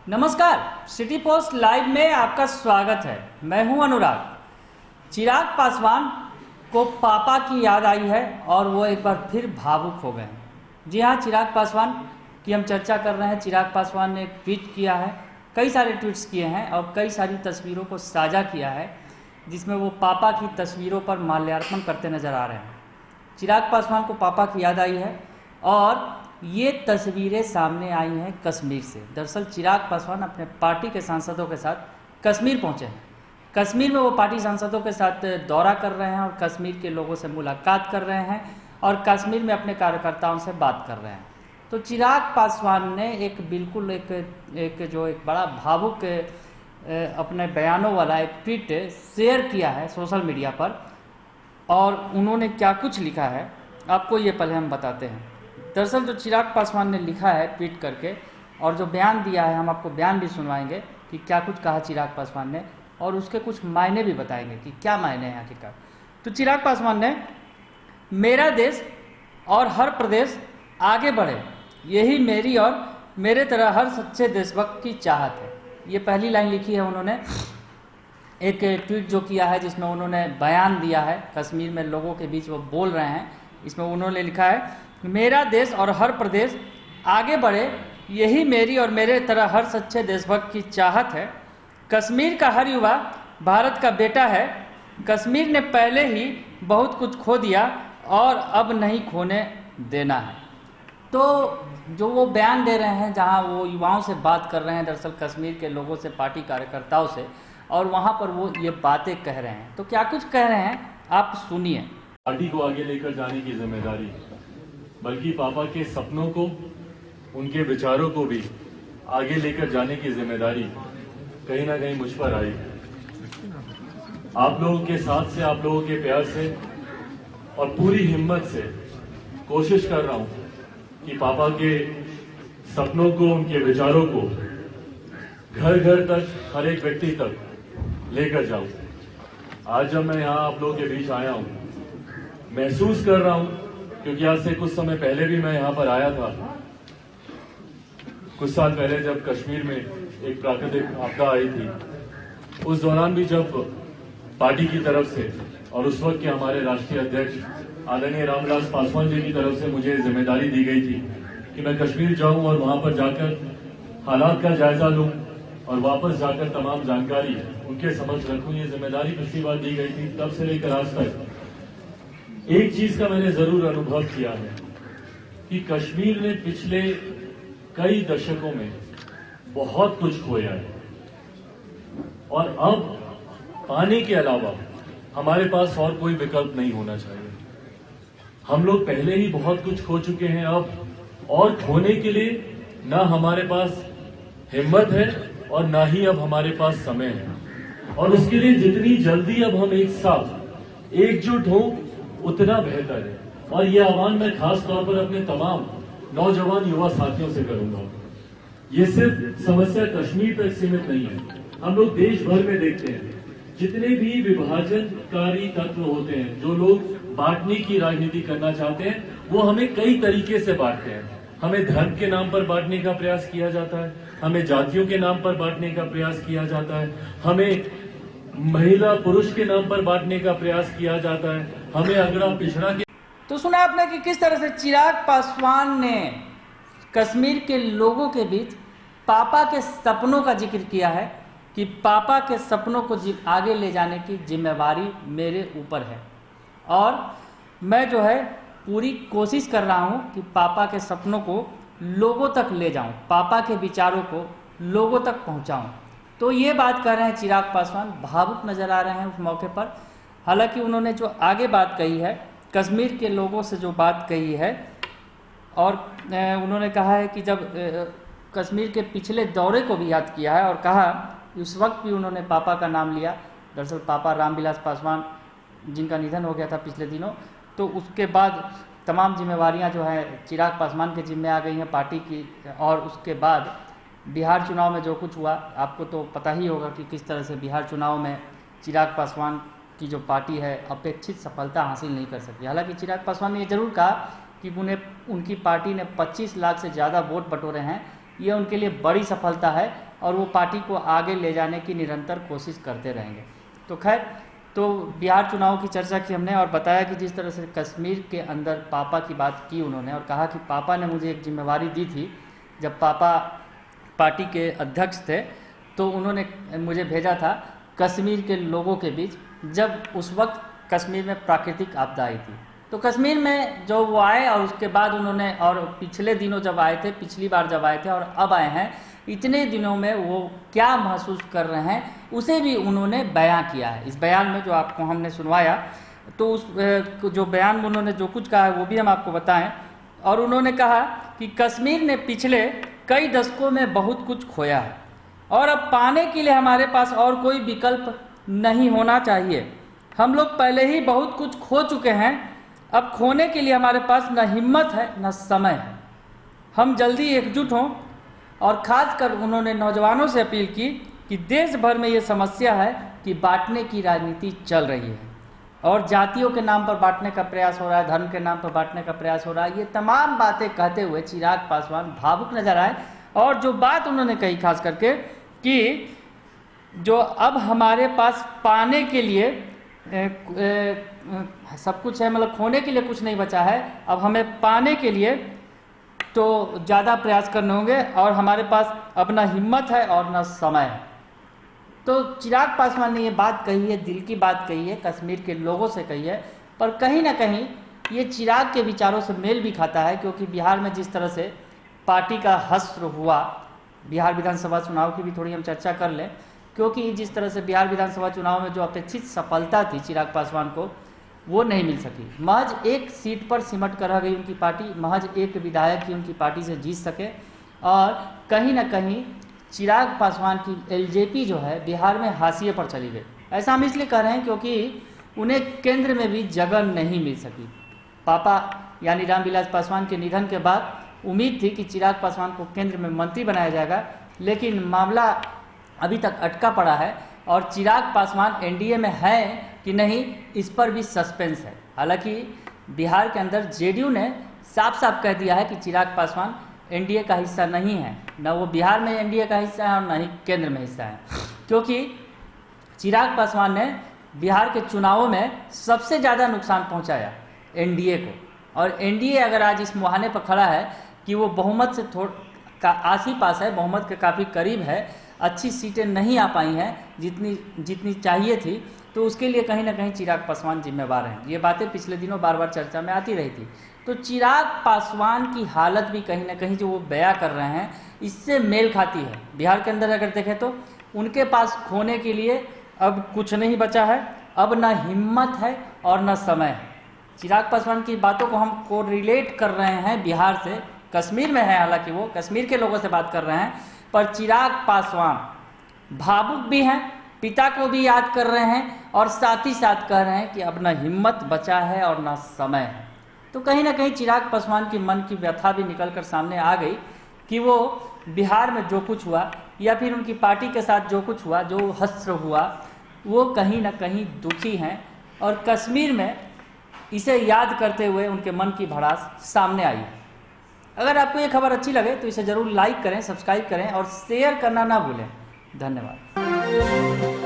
नमस्कार, city post live में आपका स्वागत है। मैं हूं अनुराग। चिराग पासवान को पापा की याद आई है और वो एक बार फिर भावुक हो गए हैं। जी हाँ, चिराग पासवान की हम चर्चा कर रहे हैं। चिराग पासवान ने एक ट्वीट किया है, कई सारे ट्वीट्स किए हैं और कई सारी तस्वीरों को साझा किया है जिसमें वो पापा की तस्वीरों पर माल्यार्पण करते नजर आ रहे हैं। चिराग पासवान को पापा की याद आई है और ये तस्वीरें सामने आई हैं कश्मीर से। दरअसल चिराग पासवान अपने पार्टी के सांसदों के साथ कश्मीर पहुंचे हैं। कश्मीर में वो पार्टी सांसदों के साथ दौरा कर रहे हैं और कश्मीर के लोगों से मुलाकात कर रहे हैं और कश्मीर में अपने कार्यकर्ताओं से बात कर रहे हैं। तो चिराग पासवान ने एक बड़ा भावुक अपने बयानों वाला एक ट्वीट शेयर किया है सोशल मीडिया पर, और उन्होंने क्या कुछ लिखा है आपको ये पहले हम बताते हैं। दरअसल जो चिराग पासवान ने लिखा है ट्वीट करके और जो बयान दिया है, हम आपको बयान भी सुनवाएंगे कि क्या कुछ कहा चिराग पासवान ने और उसके कुछ मायने भी बताएंगे कि क्या मायने हैं आखिरकार। तो चिराग पासवान ने, मेरा देश और हर प्रदेश आगे बढ़े, यही मेरी और मेरे तरह हर सच्चे देशभक्त की चाहत है। ये पहली लाइन लिखी है उन्होंने, एक ट्वीट जो किया है जिसमें उन्होंने बयान दिया है। कश्मीर में लोगों के बीच वो बोल रहे हैं। इसमें उन्होंने लिखा है, मेरा देश और हर प्रदेश आगे बढ़े, यही मेरी और मेरे तरह हर सच्चे देशभक्त की चाहत है। कश्मीर का हर युवा भारत का बेटा है। कश्मीर ने पहले ही बहुत कुछ खो दिया और अब नहीं खोने देना है। तो जो वो बयान दे रहे हैं, जहां वो युवाओं से बात कर रहे हैं, दरअसल कश्मीर के लोगों से, पार्टी कार्यकर्ताओं से, और वहां पर वो ये बातें कह रहे हैं। तो क्या कुछ कह रहे हैं आप सुनिए। पार्टी को आगे लेकर जाने की जिम्मेदारी, बल्कि पापा के सपनों को, उनके विचारों को भी आगे लेकर जाने की जिम्मेदारी कहीं ना कहीं मुझ पर आई। आप लोगों के साथ से, आप लोगों के प्यार से और पूरी हिम्मत से कोशिश कर रहा हूं कि पापा के सपनों को, उनके विचारों को घर घर तक, हर एक व्यक्ति तक लेकर जाऊं। आज जब मैं यहां आप लोगों के बीच आया हूं, महसूस कर रहा हूं, क्योंकि आज से कुछ समय पहले भी मैं यहां पर आया था। कुछ साल पहले जब कश्मीर में एक प्राकृतिक आपदा आई थी, उस दौरान भी जब पार्टी की तरफ से और उस वक्त के हमारे राष्ट्रीय अध्यक्ष आदरणीय रामविलास पासवान जी की तरफ से मुझे जिम्मेदारी दी गई थी कि मैं कश्मीर जाऊं और वहां पर जाकर हालात का जायजा लूं और वापस जाकर तमाम जानकारी उनके समक्ष रखूं। ये जिम्मेदारी पिछली बार दी गई थी। तब से लेकर आज तक एक चीज का मैंने जरूर अनुभव किया है कि कश्मीर ने पिछले कई दशकों में बहुत कुछ खोया है और अब पाने के अलावा हमारे पास और कोई विकल्प नहीं होना चाहिए। हम लोग पहले ही बहुत कुछ खो चुके हैं, अब और खोने के लिए ना हमारे पास हिम्मत है और ना ही अब हमारे पास समय है। और उसके लिए जितनी जल्दी अब हम एक साथ एकजुट हों उतना बेहतर है। और ये आह्वान मैं खास तौर पर अपने तमाम नौजवान युवा साथियों से करूंगा। ये सिर्फ समस्या कश्मीर तक सीमित नहीं है। हम लोग देश भर में देखते हैं, जितने भी विभाजनकारी तत्व होते हैं, जो लोग बांटने की राजनीति करना चाहते हैं, वो हमें कई तरीके से बांटते हैं। हमें धर्म के नाम पर बांटने का प्रयास किया जाता है, हमें जातियों के नाम पर बांटने का प्रयास किया जाता है, हमें महिला पुरुष के नाम पर बांटने का प्रयास किया जाता है, हमें अगड़ा पिछड़ा के। तो सुना आपने कि किस तरह से चिराग पासवान ने कश्मीर के लोगों के बीच पापा के सपनों का जिक्र किया है कि पापा के सपनों को आगे ले जाने की जिम्मेवारी मेरे ऊपर है और मैं जो है पूरी कोशिश कर रहा हूं कि पापा के सपनों को लोगों तक ले जाऊं, पापा के विचारों को लोगों तक पहुंचाऊं। तो ये बात कर रहे हैं चिराग पासवान, भावुक नजर आ रहे हैं उस मौके पर। हालांकि उन्होंने जो आगे बात कही है, कश्मीर के लोगों से जो बात कही है, और उन्होंने कहा है कि जब कश्मीर के पिछले दौरे को भी याद किया है और कहा उस वक्त भी उन्होंने पापा का नाम लिया। दरअसल पापा रामविलास पासवान जिनका निधन हो गया था पिछले दिनों, तो उसके बाद तमाम जिम्मेवारियां जो है चिराग पासवान के जिम्मे आ गई हैं पार्टी की। और उसके बाद बिहार चुनाव में जो कुछ हुआ, आपको तो पता ही होगा कि किस तरह से बिहार चुनाव में चिराग पासवान की जो पार्टी है अपेक्षित सफलता हासिल नहीं कर सकी। हालांकि चिराग पासवान ने ये जरूर कहा कि उनकी पार्टी ने 25 लाख से ज़्यादा वोट बटोरे हैं, ये उनके लिए बड़ी सफलता है और वो पार्टी को आगे ले जाने की निरंतर कोशिश करते रहेंगे। तो खैर, तो बिहार चुनाव की चर्चा की हमने और बताया कि जिस तरह से कश्मीर के अंदर पापा की बात की उन्होंने और कहा कि पापा ने मुझे एक जिम्मेवारी दी थी। जब पापा पार्टी के अध्यक्ष थे तो उन्होंने मुझे भेजा था कश्मीर के लोगों के बीच, जब उस वक्त कश्मीर में प्राकृतिक आपदा आई थी। तो कश्मीर में जो वो आए और उसके बाद उन्होंने, और पिछले दिनों जब आए थे, पिछली बार जब आए थे और अब आए हैं, इतने दिनों में वो क्या महसूस कर रहे हैं उसे भी उन्होंने बयां किया है। इस बयान में जो आपको हमने सुनवाया, तो उस जो बयान में उन्होंने जो कुछ कहा है वो भी हम आपको बताएं। और उन्होंने कहा कि कश्मीर ने पिछले कई दशकों में बहुत कुछ खोया है और अब पाने के लिए हमारे पास और कोई विकल्प नहीं होना चाहिए। हम लोग पहले ही बहुत कुछ खो चुके हैं, अब खोने के लिए हमारे पास न हिम्मत है न समय है। हम जल्दी एकजुट हों। और खासकर उन्होंने नौजवानों से अपील की कि देश भर में ये समस्या है कि बांटने की राजनीति चल रही है और जातियों के नाम पर बांटने का प्रयास हो रहा है, धर्म के नाम पर बांटने का प्रयास हो रहा है। ये तमाम बातें कहते हुए चिराग पासवान भावुक नजर आए। और जो बात उन्होंने कही खास करके कि जो अब हमारे पास पाने के लिए सब कुछ है, मतलब खोने के लिए कुछ नहीं बचा है, अब हमें पाने के लिए तो ज़्यादा प्रयास करने होंगे और हमारे पास अब ना हिम्मत है और ना समय है। तो चिराग पासवान ने ये बात कही है, दिल की बात कही है, कश्मीर के लोगों से कही है, पर कहीं ना कहीं ये चिराग के विचारों से मेल भी खाता है, क्योंकि बिहार में जिस तरह से पार्टी का हश्र हुआ, बिहार विधानसभा चुनाव की भी थोड़ी हम चर्चा कर लें, क्योंकि जिस तरह से बिहार विधानसभा चुनाव में जो अपेक्षित सफलता थी चिराग पासवान को, वो नहीं मिल सकी। महज एक सीट पर सिमट कर रह गई उनकी पार्टी, महज एक विधायक ही उनकी पार्टी से जीत सके। और कहीं ना कहीं चिराग पासवान की एलजेपी जो है बिहार में हाशिए पर चली गई। ऐसा हम इसलिए कह रहे हैं क्योंकि उन्हें केंद्र में भी जगह नहीं मिल सकी। पापा यानी रामविलास पासवान के निधन के बाद उम्मीद थी कि चिराग पासवान को केंद्र में मंत्री बनाया जाएगा, लेकिन मामला अभी तक अटका पड़ा है और चिराग पासवान एनडीए में है कि नहीं, इस पर भी सस्पेंस है। हालांकि बिहार के अंदर जेडीयू ने साफ साफ कह दिया है कि चिराग पासवान एनडीए का हिस्सा नहीं है, न वो बिहार में एनडीए का हिस्सा है और न ही केंद्र में हिस्सा है, क्योंकि चिराग पासवान ने बिहार के चुनावों में सबसे ज़्यादा नुकसान पहुंचाया एनडीए को। और एनडीए अगर आज इस मुहाने पर खड़ा है कि वो बहुमत से का आस ही पास है, बहुमत के काफ़ी करीब है, अच्छी सीटें नहीं आ पाई हैं जितनी चाहिए थी, तो उसके लिए कहीं ना कहीं चिराग पासवान जिम्मेवार हैं। ये बातें पिछले दिनों बार बार चर्चा में आती रही थी। तो चिराग पासवान की हालत भी कहीं ना कहीं जो वो बयां कर रहे हैं इससे मेल खाती है। बिहार के अंदर अगर देखें तो उनके पास खोने के लिए अब कुछ नहीं बचा है, अब न हिम्मत है और न समय है। चिराग पासवान की बातों को हम कोरिलेट कर रहे हैं बिहार से, कश्मीर में है, हालांकि वो कश्मीर के लोगों से बात कर रहे हैं, पर चिराग पासवान भावुक भी हैं, पिता को भी याद कर रहे हैं और साथ ही साथ कह रहे हैं कि अब न हिम्मत बचा है और न समय है। तो कहीं ना कहीं चिराग पासवान की मन की व्यथा भी निकल कर सामने आ गई कि वो बिहार में जो कुछ हुआ या फिर उनकी पार्टी के साथ जो कुछ हुआ, जो हश्र हुआ, वो कहीं ना कहीं दुखी हैं और कश्मीर में इसे याद करते हुए उनके मन की भड़ास सामने आई। अगर आपको ये खबर अच्छी लगे तो इसे ज़रूर लाइक करें, सब्सक्राइब करें और शेयर करना ना भूलें। धन्यवाद।